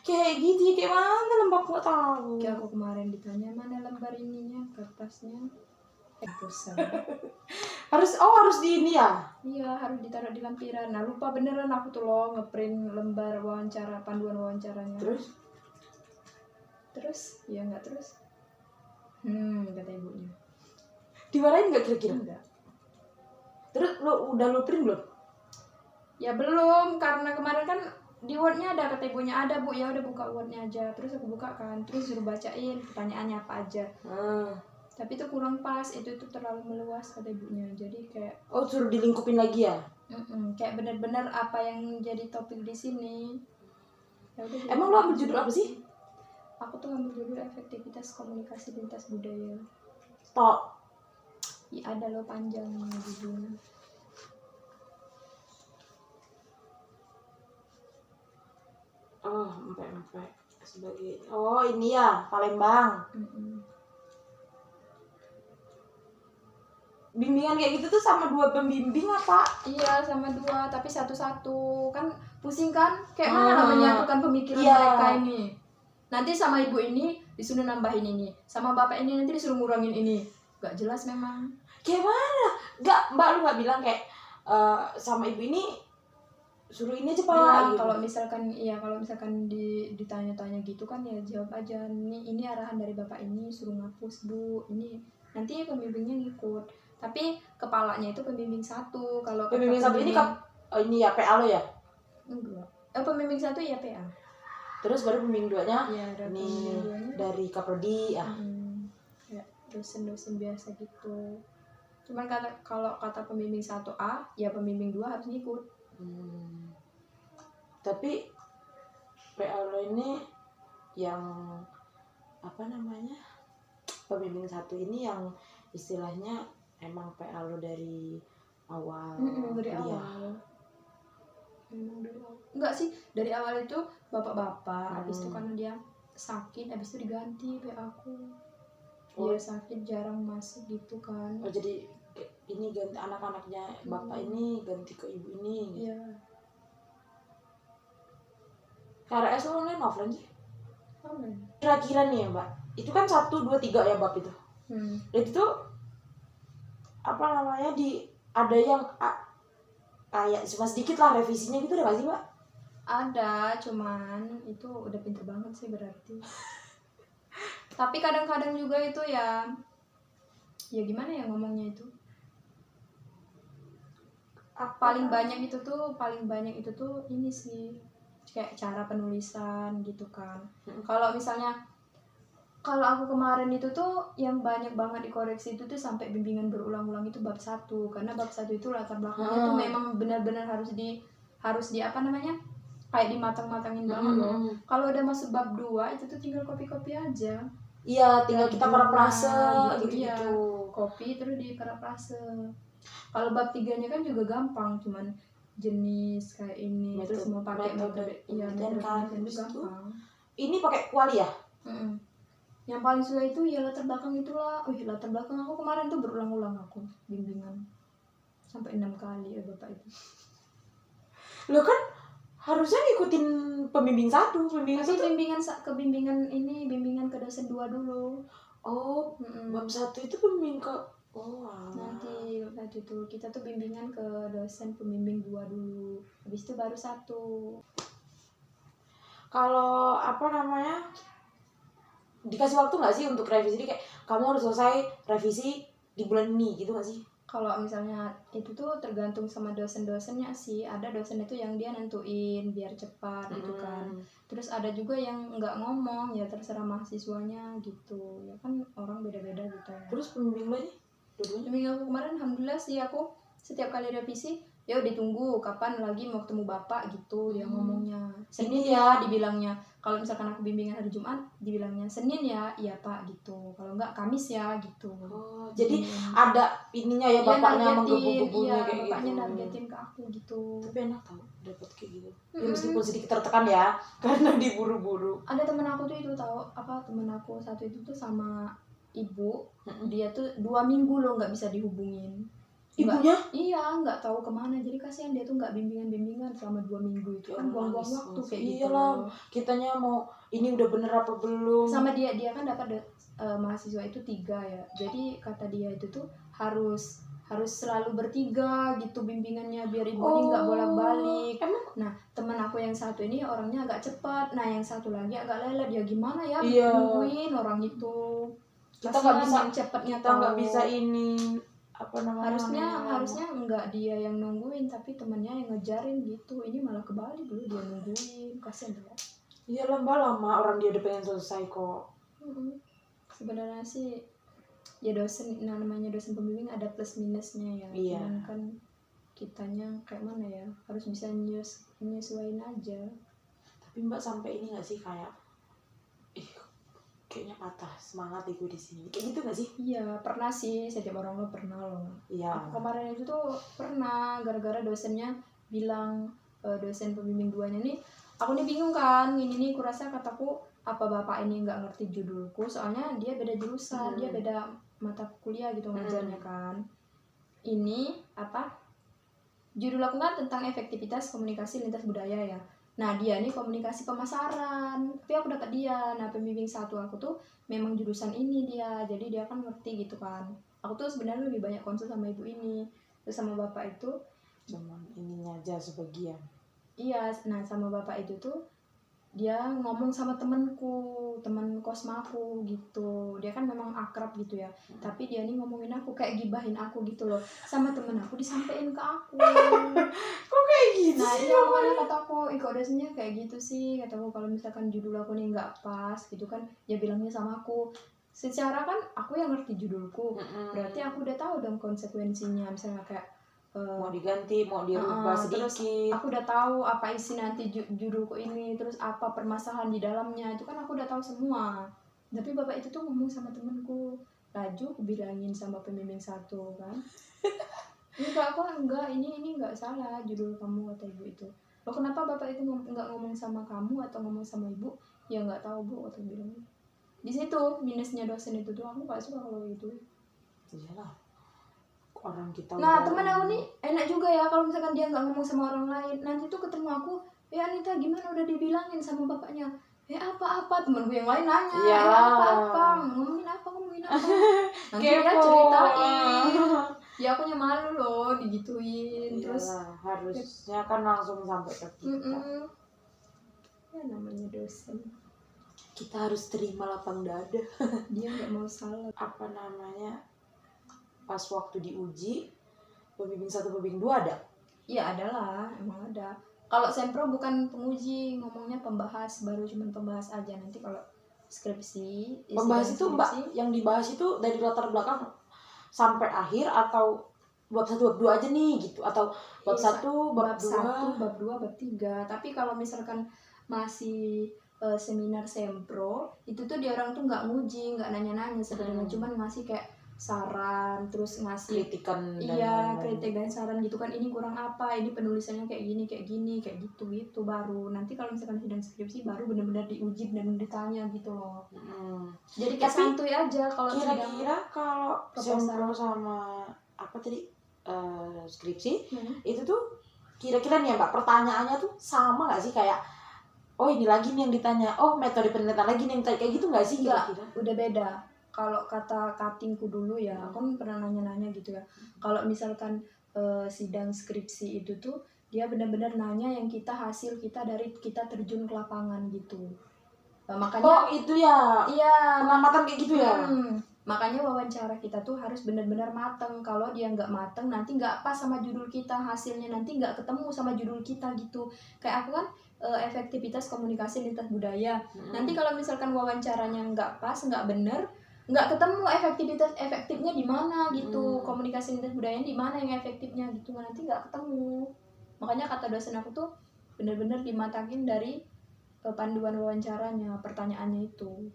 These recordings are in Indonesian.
Kayak gitu ya, kayak mana lembar nggak tahu. Kayak aku kemarin ditanya mana lembar ininya, kertasnya. Bosan. Harus di ini ya? Iya, harus ditaruh di lampiran. Nah, lupa beneran aku tuh loh ngeprint lembar wawancara, panduan wawancaranya. Terus? Ya enggak terus. Kata ibunya. Dimarahin nggak kira-kira? Enggak. Terus udah print belum? Ya belum, karena kemarin kan di Word-nya ada, kata ibunya ada Bu, ya udah buka Word-nya aja. Terus aku buka kan, terus suruh bacain pertanyaannya apa aja. Tapi itu kurang pas, itu terlalu meluas kata ibunya. Jadi kayak suruh dilingkupin lagi ya? Kayak benar-benar apa yang jadi topik di sini. Ya udah. Emang lo ambil judul apa sih? Aku tuh ambil judul efektivitas komunikasi lintas budaya. Tok. Ya ada lo panjang judulnya. Empek sebagai ini ya Palembang. Bimbingan kayak gitu tuh sama 2 pembimbing apa? Iya, sama 2, tapi satu-satu. Kan pusing kan? Kayak mana menyatukan pemikiran mereka ini. Nanti sama ibu ini disuruh nambahin ini, sama bapak ini nanti disuruh ngurangin ini. Gak jelas memang. Kayak mana? Mbak lu gak bilang kayak sama ibu ini suruh ini aja Pak. Bilang, kalau misalkan ditanya-tanya gitu kan ya jawab aja. Ini arahan dari bapak ini, suruh ngapus Bu. Ini nanti pembimbingnya ngikut. Tapi kepalanya itu pembimbing 1. Kalau pembimbing 1 ini ini ya PA lo ya? Enggak. Pembimbing 1 ya PA. Terus baru pembimbing 2-nya ya, ini dari Kaprodi ya. Ya, dosen-dosen biasa gitu. Cuman kalau kata pembimbing 1A, ya pembimbing 2 harus ngikut. Tapi PA lo ini yang apa namanya? Pembimbing 1 ini yang istilahnya emang PA lo dari awal. Dari awal. Enggak sih, dari awal itu bapak-bapak. Habis itu karena dia sakit, habis itu diganti PA aku. Dia sakit jarang masuk gitu kan. Jadi ini ganti anak-anaknya bapak ini ganti ke ibu ini. Iya. KRS lo online offline sih? Online. Kira-kira nih ya Mbak, itu kan 1, 2, 3 ya bab itu. Itu tuh apa namanya ada yang kayak cuma sedikit lah revisinya gitu, ada gak sih Mbak? Ada, cuman itu udah pinter banget sih berarti. Tapi kadang-kadang juga itu ya gimana ya ngomongnya itu. Paling banyak itu tuh ini sih kayak cara penulisan gitu kan. Kalau misalnya kalau aku kemarin itu tuh yang banyak banget dikoreksi itu tuh sampai bimbingan berulang-ulang itu bab 1, karena bab 1 itu latar belakangnya tuh memang benar-benar harus di apa namanya? Kayak dimatang-matangin banget loh. Kalau udah masuk bab 2 itu tuh tinggal copy-copy aja. Iya, tinggal kita parafrase gitu. Iya, copy terus di parafrase. Kalau bab 3-nya kan juga gampang, cuman jenis kayak ini terus mau pakai metode kan itu gampang. Ini pakai kuali ya? Yang paling susah itu ya latar belakang itulah. Latar belakang aku kemarin tuh berulang-ulang aku bimbingan sampai 6 kali ya bapak itu. Lo kan harusnya ngikutin pembimbing 1, bimbingan ke dosen 2 dulu. Bab 1 itu pembimbing ke nanti itu kita tuh bimbingan ke dosen pembimbing 2 dulu, habis itu baru 1. Kalau apa namanya dikasih waktu nggak sih untuk revisi? Jadi kayak kamu harus selesai revisi di bulan ini gitu nggak sih? Kalau misalnya itu tuh tergantung sama dosen-dosennya sih. Ada dosen itu yang dia nentuin biar cepat gitu kan. Terus ada juga yang nggak ngomong, ya terserah mahasiswanya gitu. Ya kan orang beda-beda gitu ya. Terus pembimbing lo ini? Pembimbing aku kemarin alhamdulillah sih, aku setiap kali revisi ya ditunggu kapan lagi mau ketemu bapak gitu. Dia ngomongnya Senin ya dibilangnya. Kalau misalkan aku bimbingan hari Jumat dibilangnya Senin ya, iya Pak gitu. Kalau enggak Kamis ya gitu. Jadi ada ininya ya bapaknya menggebu-gebunya kayak bapaknya gitu. Nargetin ke aku gitu. Tapi enak tau dapat kayak gitu. Ya meskipun sedikit tertekan ya karena diburu-buru. Ada temen aku tuh itu tahu temen aku satu itu tuh sama ibu, dia tuh 2 minggu loh nggak bisa dihubungin. Ibunya? Iya, nggak tahu kemana. Jadi kasihan dia tuh nggak bimbingan selama 2 minggu itu kan buang-buang waktu kayak gitu. Iyalah, kitanya mau ini udah bener apa belum. Sama dia kan dapat mahasiswa itu 3 ya. Jadi kata dia itu tuh harus selalu bertiga gitu bimbingannya biar ibu ini nggak bolak-balik. Nah teman aku yang satu ini orangnya agak cepat, nah yang satu lagi agak lelet. Ya gimana ya nungguin orang itu. Kita nggak bisa cepatnya, kita nggak bisa ini apa namanya, harusnya enggak dia yang nungguin tapi temannya yang ngejarin gitu. Ini malah kebalik dulu dia nungguin, kasian ya. Iya lama orang dia udah pengen selesai kok. Sebenarnya sih ya dosen, namanya dosen pembimbing ada plus minusnya ya. Iya. Cuman kan kitanya kayak mana ya, harus bisa nyesuaiin aja. Tapi Mbak sampai ini nggak sih kayak kayaknya patah semangat gue di sini, kayak gitu nggak sih? Iya pernah sih, setiap orang lo pernah loh. Iya. Aku kemarin itu tuh pernah gara-gara dosennya bilang, dosen pembimbing 2-nya nih, aku nih bingung kan, ini kurasa kataku apa bapak ini nggak ngerti judulku, soalnya dia beda jurusan, dia beda mata kuliah gitu ngajarnya kan. Ini apa? Judul aku kan tentang efektivitas komunikasi lintas budaya ya. Nah dia nih komunikasi pemasaran, tapi aku dapat dia. Nah pembimbing 1 aku tuh memang jurusan ini dia, jadi dia kan ngerti gitu kan. Aku tuh sebenarnya lebih banyak konsul sama ibu ini, terus sama bapak itu cuman ininya aja sebagian. Iya, nah sama bapak itu tuh dia ngomong sama temen kosmaku gitu. Dia kan memang akrab gitu ya, tapi dia nih ngomongin aku, kayak gibahin aku gitu loh. Sama temen aku disampein ke aku. Kok kayak gitu? Nah iya makanya kataku, kok dosennya kayak gitu sih. Kataku kalau misalkan judul aku nih nggak pas gitu kan, ya bilangnya sama aku. Secara kan aku yang ngerti judulku, berarti aku udah tahu dong konsekuensinya. Misalnya kayak mau diganti, mau dirubah sedikit. Terus aku udah tahu apa isi nanti judulku ini, terus apa permasalahan di dalamnya, itu kan aku udah tahu semua. Tapi bapak itu tuh ngomong sama temanku, laju aku bilangin sama pembimbing 1 kan, enggak, ini enggak salah judul kamu, kata ibu itu. Loh kenapa bapak itu enggak ngomong sama kamu atau ngomong sama ibu? Ya enggak tahu bu, kata bilang. Di situ minusnya dosen itu tuh, aku gak suka kalau gitu. Iyalah, orang kita. Nah teman aku nih enak juga ya, kalau misalkan dia nggak ngomong sama orang lain, nanti tuh ketemu aku, ya Anita gimana udah dibilangin sama bapaknya, apa temanku yang lain nanya, apa ngomongin apa nanti dia ceritain, ya akunya malu loh digituin. Iyalah, terus harusnya kan langsung sampai ke kita. Ya namanya dosen, kita harus terima lapang dada. Dia nggak mau salah. Apa namanya, pas waktu diuji pembimbing 1 pembimbing 2 ada? Iya ada lah, emang ada. Kalau sempro bukan penguji, ngomongnya pembahas, baru cuman pembahas aja. Nanti kalau skripsi, pembahas itu Mbak, yang dibahas itu dari latar belakang sampai akhir atau bab 1 bab 2 aja nih gitu, atau bab 1 bab 2 bab 2 bab 3. Tapi kalau misalkan masih seminar sempro, itu tuh dia orang tuh nggak nguji, nggak nanya-nanya sebenarnya, cuman ngasih kayak saran, terus ngasih kritikan, kritik dan saran gitu kan, ini kurang apa, ini penulisannya kayak gini kayak gitu. Baru nanti kalau misalkan sidang skripsi baru benar-benar diuji dan ditanya gitu loh. Jadi kayak santuy aja. Kalau kira-kira kalau sempro sama apa tadi skripsi itu tuh kira-kira nih ya Mbak, pertanyaannya tuh sama nggak sih, kayak oh ini lagi nih yang ditanya, oh metode penelitian lagi nih yang kayak gitu nggak sih kira-kira? Udah beda. Kalau kata cuttingku dulu ya, aku kan pernah nanya-nanya gitu ya. Kalau misalkan sidang skripsi itu tuh dia benar-benar nanya yang hasil kita dari kita terjun ke lapangan gitu. Makanya itu ya. Iya, pengamatan kayak gitu ya. Makanya wawancara kita tuh harus benar-benar mateng. Kalau dia nggak mateng, nanti nggak pas sama judul kita, hasilnya nanti nggak ketemu sama judul kita gitu. Kayak aku kan efektivitas komunikasi lintas budaya. Nanti kalau misalkan wawancaranya nggak pas, nggak bener, nggak ketemu efektifnya di mana gitu, komunikasi lintas budaya di mana yang efektifnya gitu, nanti nggak ketemu. Makanya kata dosen aku tuh benar-benar dimatakin dari panduan wawancaranya, pertanyaannya itu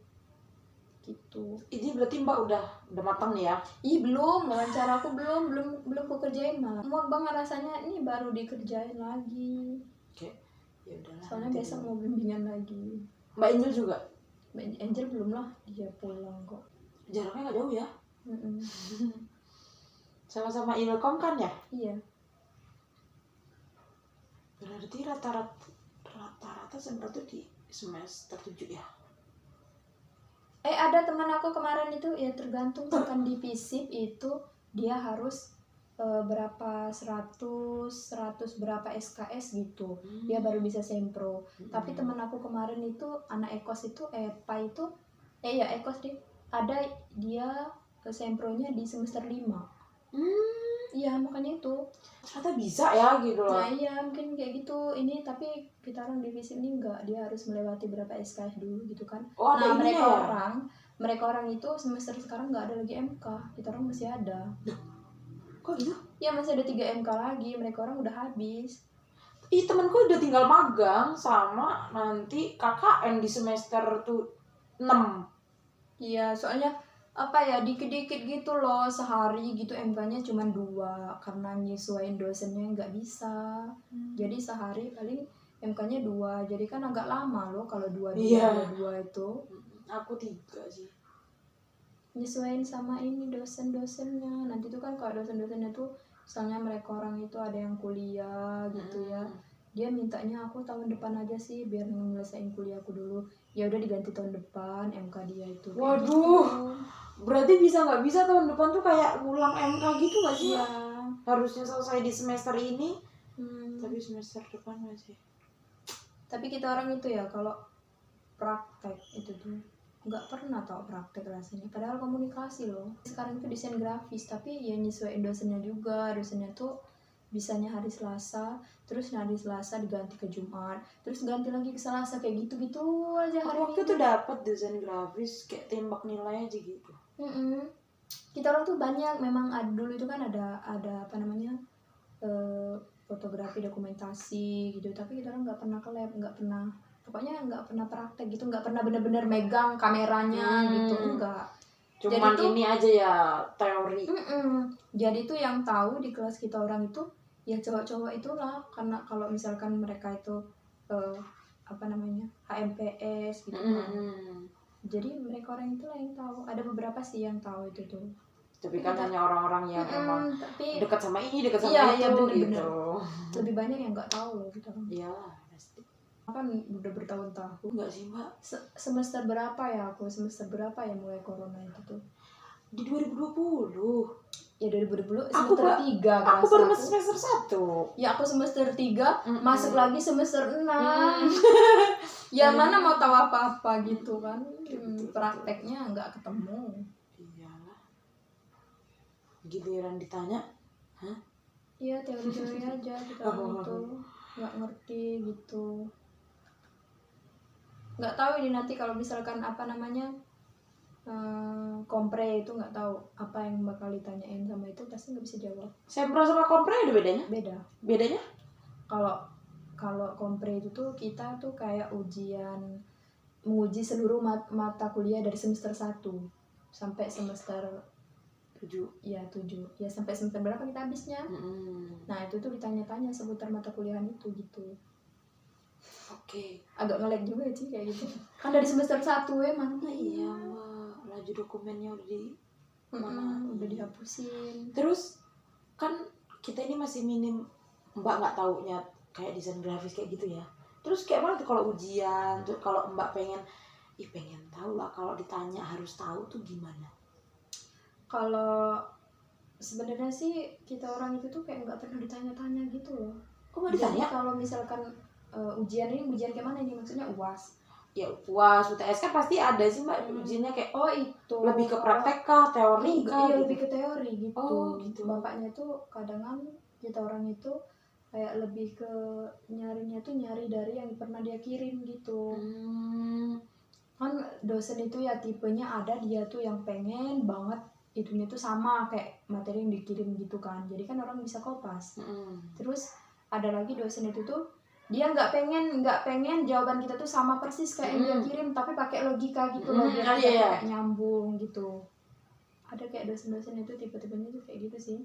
gitu. Ini berarti Mbak udah matang nih ya? Belum, wawancara aku belum aku kerjain, malah muak banget rasanya, ini baru dikerjain lagi. Oke, ya udahlah. Soalnya besok mau bimbingan lagi. Mbak Angel juga? Mbak Angel belum lah, dia pulang kok. Jaraknya nggak jauh ya? Sama-sama Ilkom kan ya? Iya. Berarti rata-rata sebenarnya tuh di semester 7 ya? Ada teman aku kemarin itu ya tergantung kan di FISIP itu dia harus berapa 100 berapa SKS gitu. Dia baru bisa sempro. Tapi teman aku kemarin itu anak ekos itu EPA itu ekos deh. Ada dia ke sempronya di semester 5. Iya, makanya itu. Ternyata bisa ya gitu loh. Nah iya, mungkin kayak gitu. Ini tapi kita orang di FISIP ini enggak, dia harus melewati berapa SKS dulu gitu kan. Oh, ada Nah, ininya ya? mereka orang itu semester sekarang nggak ada lagi MK. Kita orang masih ada. Kok gitu? Iya, masih ada 3 MK lagi. Mereka orang udah habis. Ih, temanku udah tinggal magang sama nanti KKN di semester tuh 6. Iya, soalnya apa ya, dikit-dikit gitu loh, sehari gitu MK-nya cuma 2 karena nyesuaiin dosennya nggak bisa. Jadi sehari paling MK-nya 2, jadi kan agak lama loh kalau 2 Iya. 2 itu. Aku 3 sih. Nyesuaiin sama ini dosen-dosennya. Nanti tuh kan kalau dosen-dosennya tuh misalnya mereka orang itu ada yang kuliah gitu ya. Dia mintanya aku tahun depan aja sih biar nyelesain kuliahku dulu. Ya udah diganti tahun depan MK dia itu. Waduh. Gitu. Berarti bisa nggak bisa tahun depan tuh kayak ngulang MK gitu nggak sih? Iya. Harusnya selesai di semester ini, tapi semester depan masih. Tapi kita orang itu ya kalau praktek itu tuh nggak pernah tau praktek rasanya. Padahal komunikasi loh. Sekarang itu desain grafis, tapi ya nyesuaiin dosennya juga. Dosennya tuh bisanya hari Selasa, terus hari Selasa diganti ke Jumat, terus ganti lagi ke Selasa, kayak gitu-gitu aja hari Waktu itu dapat desain grafis kayak tembak nilai aja gitu. Kita orang tuh banyak memang dulu itu kan ada apa namanya fotografi dokumentasi gitu, tapi kita orang nggak pernah ke lab, pokoknya nggak pernah praktek gitu, nggak pernah bener-bener megang kameranya gitu, enggak. Cuman jadi ini aja ya teori. Jadi tuh yang tahu di kelas kita orang itu ya cowok-cowok itulah, karena kalau misalkan mereka itu apa namanya HMPS gitu kan. Jadi mereka orang itulah yang tahu. Ada beberapa sih yang tahu itu tuh. Tapi kan hanya orang-orang yang emang tapi dekat sama ini, dekat sama itu bener-bener. gitu. Lebih banyak yang nggak tahu loh kita. Iya, pasti. Kan udah bertahun-tahun. Enggak sih, Mbak. Semester berapa ya aku? Semester berapa ya mulai corona itu tuh? Di 2020. Ya 2020 semester 3 kan. Aku baru masuk semester 1. Ya aku semester 3 masuk lagi semester 6. Ya mana mau tahu apa-apa gitu kan. Prakteknya nggak ketemu. Iyalah. Giliran ditanya, hah? Iya, teori-teori aja kita gitu. Nggak ngerti gitu. Nggak tahu ini nanti kalau misalkan apa namanya kompre itu, nggak tahu apa yang bakal ditanyain sama itu, pasti nggak bisa jawab. Sempro sama kompre ada bedanya? Bedanya? Kalau kompre itu tuh kita tuh kayak menguji seluruh mata kuliah dari semester 1 sampai semester 7. Ya 7. Ya sampai semester berapa kita habisnya. Nah itu tuh ditanya-tanya seputar mata kuliahan itu gitu. Oke. Agak nge-lag juga sih kayak gitu. Kan dari semester 1 emang. Iya, Mbak. Laju dokumennya udah di mana? Udah dihapusin. Terus kan kita ini masih minim, Mbak nggak taunya kayak desain grafis kayak gitu ya. Terus kayak mana tuh kalau ujian, tuh kalau Mbak pengen tahu lah, kalau ditanya harus tahu tuh gimana? Kalau sebenarnya sih kita orang itu tuh kayak nggak pernah ditanya-tanya gitu loh. Kok nggak ditanya? Jadi kalau misalkan ujian kayak mana ini, maksudnya UAS? Ya UAS, UTS kan pasti ada sih Mbak ujiannya kayak itu lebih ke praktek kah, teori kah? Iya, gitu? lebih ke teori gitu. Gitu. Bapaknya tuh kadang kita orang itu kayak lebih ke nyari dari yang pernah dia kirim gitu. Kan dosen itu ya tipenya ada dia tuh yang pengen banget itunya tuh sama kayak materi yang dikirim gitu kan, jadi kan orang bisa kopas. Terus ada lagi dosen itu tuh dia nggak pengen jawaban kita tuh sama persis kayak yang dia kirim, tapi pakai logika gitu loh, biar kayak nyambung gitu. Ada kayak dosen-dosen itu tipe-tipenya tuh kayak gitu sih,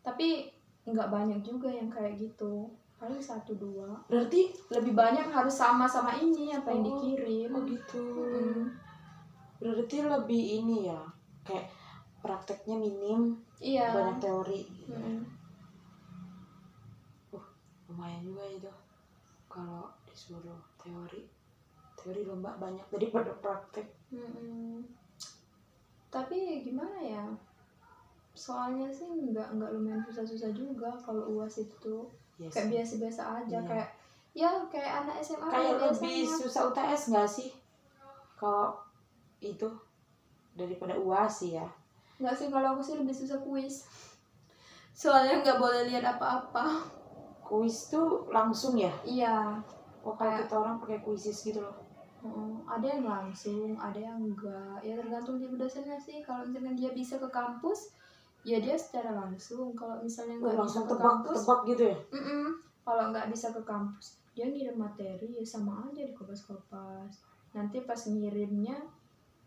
tapi nggak banyak juga yang kayak gitu, paling 1-2. Berarti lebih banyak harus sama ini apa yang dikirim. gitu. Berarti lebih ini ya, kayak prakteknya minim, Iya. banyak teori. Lumayan juga itu kalau disuruh teori lomba banyak daripada praktek. Tapi gimana ya, soalnya sih nggak lumayan susah-susah juga kalau UAS itu Yes. Kayak biasa-biasa aja. Kayak anak SMA kayak biasanya. lebih susah UTS nggak sih kalau itu daripada UAS sih ya? Nggak sih, kalau aku sih lebih susah kuis, soalnya nggak boleh lihat apa-apa. Kuis tuh langsung ya? Iya. Kalau kita orang pakai kuisis gitu loh. Ada yang langsung, ada yang enggak. Ya tergantung dia dosennya sih. Kalau misalkan dia bisa ke kampus, ya dia secara langsung. Kalau misalnya nggak bisa ke kampus, tebak gitu ya? Kalau nggak bisa ke kampus, dia ngirim materi ya sama aja di kopas-kopas. Nanti pas ngirimnya,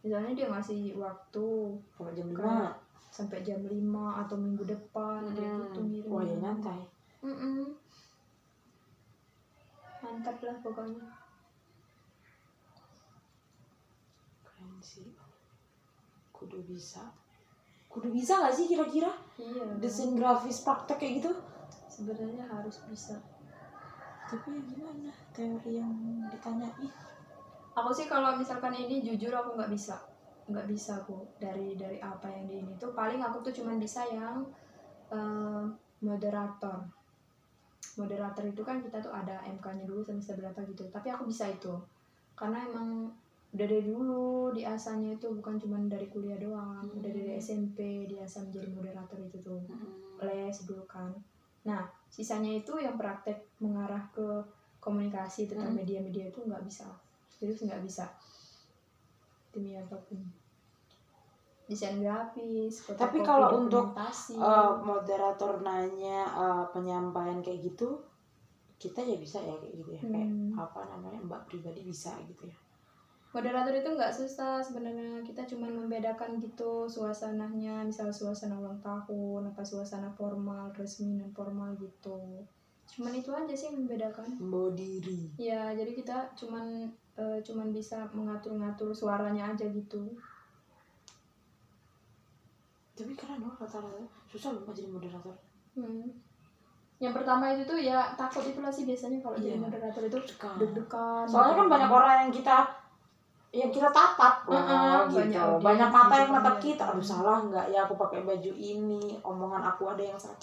misalnya dia ngasih waktu sampai jam 5 sampai jam 5 atau minggu depan, dia gitu ngirim. Wah ya nyantai. Mantap lah pokoknya. Keren sih. Kudu bisa gak sih kira-kira? Iya. Desain grafis praktek kayak gitu? Sebenarnya harus bisa. Tapi gimana teori yang ditanyai? Aku sih kalau misalkan ini jujur aku nggak bisa aku dari apa yang di ini tuh paling aku tuh cuman bisa yang moderator itu kan kita tuh ada MK-nya dulu semester berapa gitu, tapi aku bisa itu karena emang udah dari dulu diasahnya itu, bukan cuman dari kuliah doang, udah dari SMP diasah menjadi moderator itu tuh les dulu kan. Nah sisanya itu yang praktek mengarah ke komunikasi tentang media-media itu nggak bisa, serius nggak bisa demi apapun, desain grafis, tapi kalau untuk moderator nanya penyampaian kayak gitu, kita ya bisa ya kayak gitu ya, kayak mbak pribadi bisa gitu ya. Moderator itu nggak susah sebenarnya, kita cuma membedakan gitu suasananya, misal suasana ulang tahun, apa suasana formal, resmi dan formal gitu. Cuman itu aja sih membedakan. Membawa diri. Ya, jadi kita cuman bisa mengatur-ngatur suaranya aja gitu. Tapi keren loh rata-rata, susah loh jadi moderator. Yang pertama itu tuh ya takut itulah sih biasanya kalau jadi moderator itu deg-degan. Soalnya kan banyak orang yang kita tatap gitu. Banyak mata yang natap kita. Aduh salah nggak ya aku pakai baju ini, omongan aku ada yang salah.